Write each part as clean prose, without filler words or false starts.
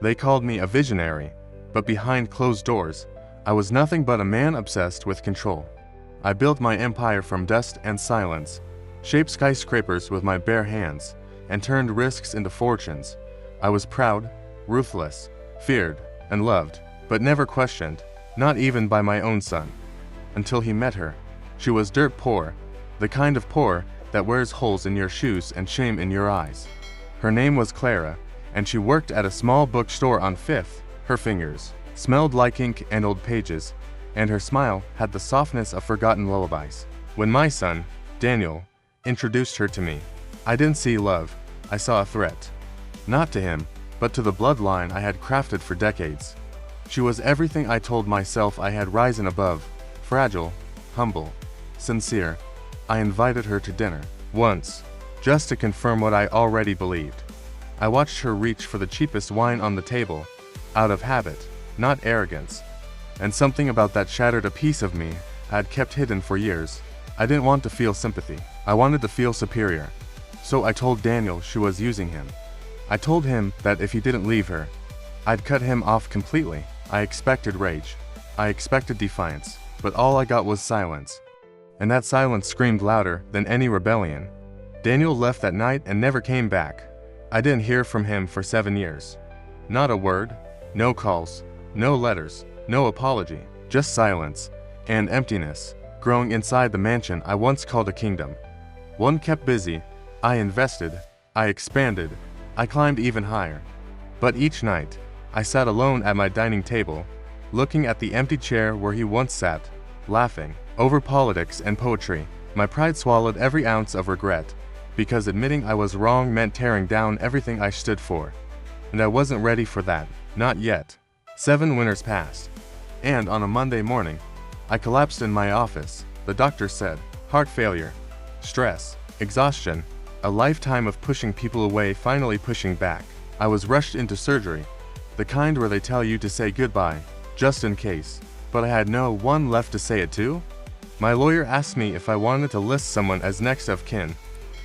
They called me a visionary, but behind closed doors, I was nothing but a man obsessed with control. I built my empire from dust and silence, shaped skyscrapers with my bare hands, and turned risks into fortunes. I was proud, ruthless, feared, and loved, but never questioned, not even by my own son. Until he met her. She was dirt poor, the kind of poor that wears holes in your shoes and shame in your eyes. Her name was Clara, and she worked at a small bookstore on Fifth. Her fingers smelled like ink and old pages, and her smile had the softness of forgotten lullabies. When my son, Daniel, introduced her to me, I didn't see love, I saw a threat. Not to him, but to the bloodline I had crafted for decades. She was everything I told myself I had risen above, fragile, humble, sincere. I invited her to dinner, once, just to confirm what I already believed. I watched her reach for the cheapest wine on the table, out of habit, not arrogance. And something about that shattered a piece of me I had kept hidden for years. I didn't want to feel sympathy. I wanted to feel superior. So I told Daniel she was using him. I told him that if he didn't leave her, I'd cut him off completely. I expected rage. I expected defiance. But all I got was silence. And that silence screamed louder than any rebellion. Daniel left that night and never came back. I didn't hear from him for 7 years. Not a word, no calls, no letters, no apology, just silence and emptiness growing inside the mansion I once called a kingdom. One kept busy, I invested, I expanded, I climbed even higher. But each night, I sat alone at my dining table, looking at the empty chair where he once sat, laughing over politics and poetry. My pride swallowed every ounce of regret, because admitting I was wrong meant tearing down everything I stood for. And I wasn't ready for that, not yet. 7 winters passed, and on a Monday morning, I collapsed in my office. The doctor said, heart failure, stress, exhaustion, a lifetime of pushing people away finally pushing back. I was rushed into surgery, the kind where they tell you to say goodbye, just in case. But I had no one left to say it to. My lawyer asked me if I wanted to list someone as next of kin,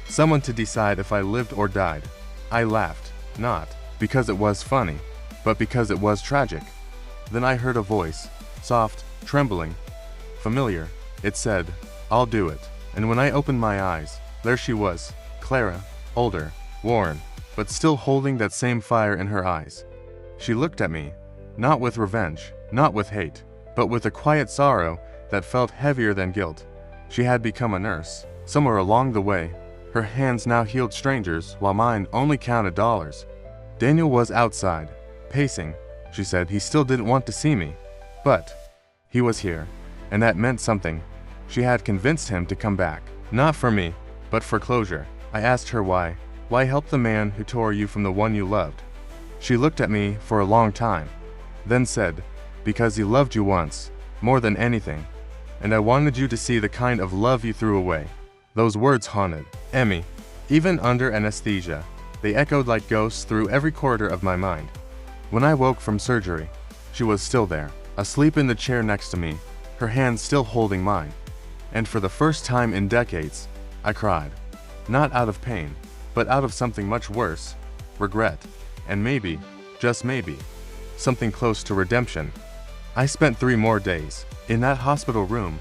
someone to decide if I lived or died. I laughed, not because it was funny, but because it was tragic. Then I heard a voice, soft, trembling, familiar. It said, I'll do it. And when I opened my eyes, there she was, Clara, older, worn, but still holding that same fire in her eyes. She looked at me, not with revenge, not with hate, but with a quiet sorrow that felt heavier than guilt. She had become a nurse. Somewhere along the way, her hands now healed strangers while mine only counted dollars. Daniel was outside, pacing. She said he still didn't want to see me, but he was here, and that meant something. She had convinced him to come back, not for me, but for closure. I asked her why. Why help the man who tore you from the one you loved? She looked at me for a long time, then said, because he loved you once, more than anything, and I wanted you to see the kind of love you threw away. Those words haunted Emmy. Even under anesthesia, they echoed like ghosts through every corridor of my mind. When I woke from surgery, she was still there, asleep in the chair next to me, her hands still holding mine. And for the first time in decades, I cried. Not out of pain, but out of something much worse, regret, and maybe, just maybe, something close to redemption. I spent 3 more days in that hospital room,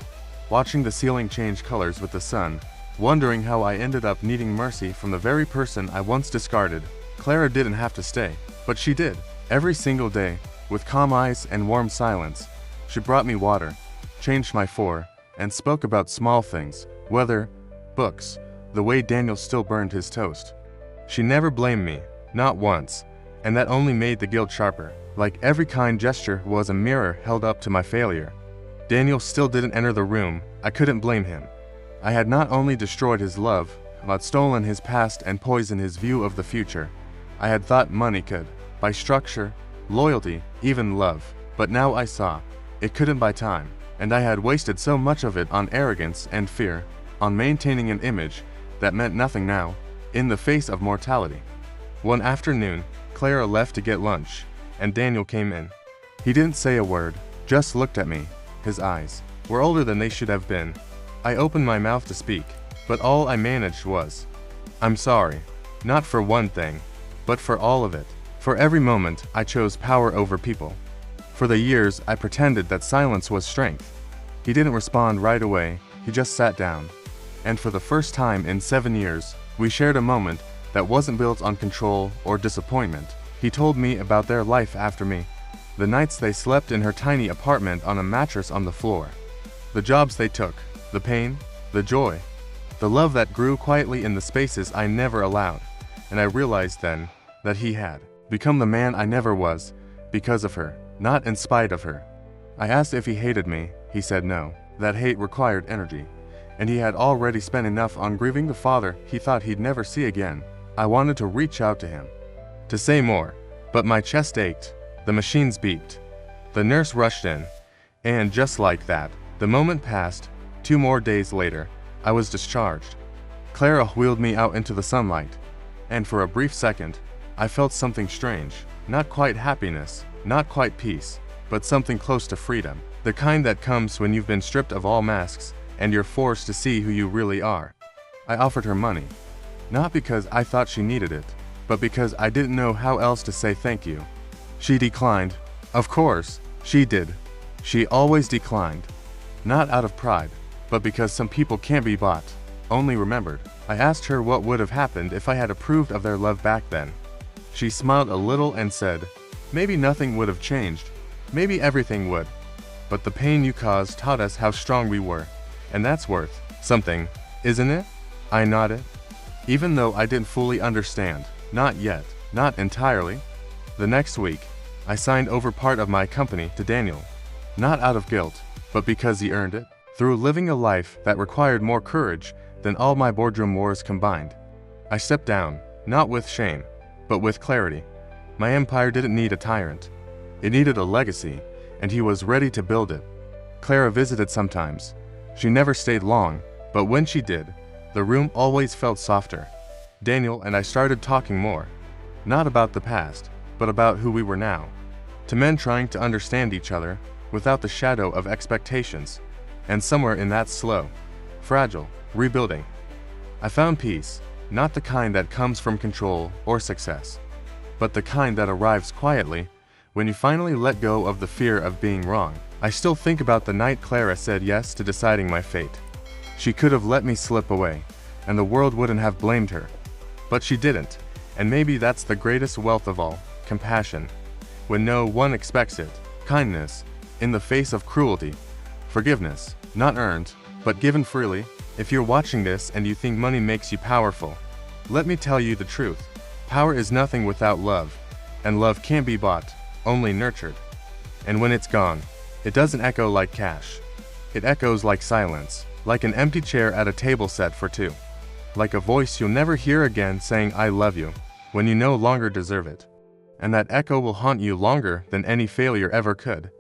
watching the ceiling change colors with the sun, wondering how I ended up needing mercy from the very person I once discarded. Clara didn't have to stay, but she did. Every single day, with calm eyes and warm silence, she brought me water, changed my four, and spoke about small things, weather, books, the way Daniel still burned his toast. She never blamed me, not once, and that only made the guilt sharper. Like every kind gesture was a mirror held up to my failure. Daniel still didn't enter the room. I couldn't blame him. I had not only destroyed his love, but stolen his past and poisoned his view of the future. I had thought money could buy structure, loyalty, even love. But now I saw, it couldn't buy time. And I had wasted so much of it on arrogance and fear, on maintaining an image that meant nothing now, in the face of mortality. One afternoon, Clara left to get lunch, and Daniel came in. He didn't say a word, just looked at me. His eyes were older than they should have been. I opened my mouth to speak, but all I managed was, I'm sorry. Not for one thing, but for all of it. For every moment, I chose power over people. For the years, I pretended that silence was strength. He didn't respond right away, he just sat down. And for the first time in 7 years, we shared a moment that wasn't built on control or disappointment. He told me about their life after me. The nights they slept in her tiny apartment on a mattress on the floor. The jobs they took, the pain, the joy, the love that grew quietly in the spaces I never allowed. And I realized then that he had become the man I never was, because of her, not in spite of her. I asked if he hated me, he said no, that hate required energy, and he had already spent enough on grieving the father he thought he'd never see again. I wanted to reach out to him, to say more, but my chest ached, the machines beeped. The nurse rushed in, and just like that, the moment passed. 2 more days later, I was discharged. Clara wheeled me out into the sunlight, and for a brief second, I felt something strange, not quite happiness, not quite peace, but something close to freedom, the kind that comes when you've been stripped of all masks and you're forced to see who you really are. I offered her money, not because I thought she needed it, but because I didn't know how else to say thank you. She declined. Of course, she did. She always declined. Not out of pride, but because some people can't be bought, only remembered. I asked her what would have happened if I had approved of their love back then. She smiled a little and said, maybe nothing would have changed. Maybe everything would. But the pain you caused taught us how strong we were. And that's worth something, isn't it? I nodded. Even though I didn't fully understand. Not yet. Not entirely. The next week, I signed over part of my company to Daniel. Not out of guilt, but because he earned it. Through living a life that required more courage than all my boardroom wars combined. I stepped down, not with shame, but with clarity. My empire didn't need a tyrant. It needed a legacy, and he was ready to build it. Clara visited sometimes. She never stayed long, but when she did, the room always felt softer. Daniel and I started talking more. Not about the past, but about who we were now. To men trying to understand each other, without the shadow of expectations. And somewhere in that slow, fragile rebuilding, I found peace, not the kind that comes from control or success, but the kind that arrives quietly when you finally let go of the fear of being wrong. I still think about the night Clara said yes to deciding my fate. She could have let me slip away, and the world wouldn't have blamed her. But she didn't, and maybe that's the greatest wealth of all, compassion. When no one expects it, kindness, in the face of cruelty, forgiveness, not earned, but given freely. If you're watching this and you think money makes you powerful, let me tell you the truth. Power is nothing without love, and love can't be bought, only nurtured. And when it's gone, it doesn't echo like cash. It echoes like silence, like an empty chair at a table set for two. Like a voice you'll never hear again saying I love you, when you no longer deserve it. And that echo will haunt you longer than any failure ever could.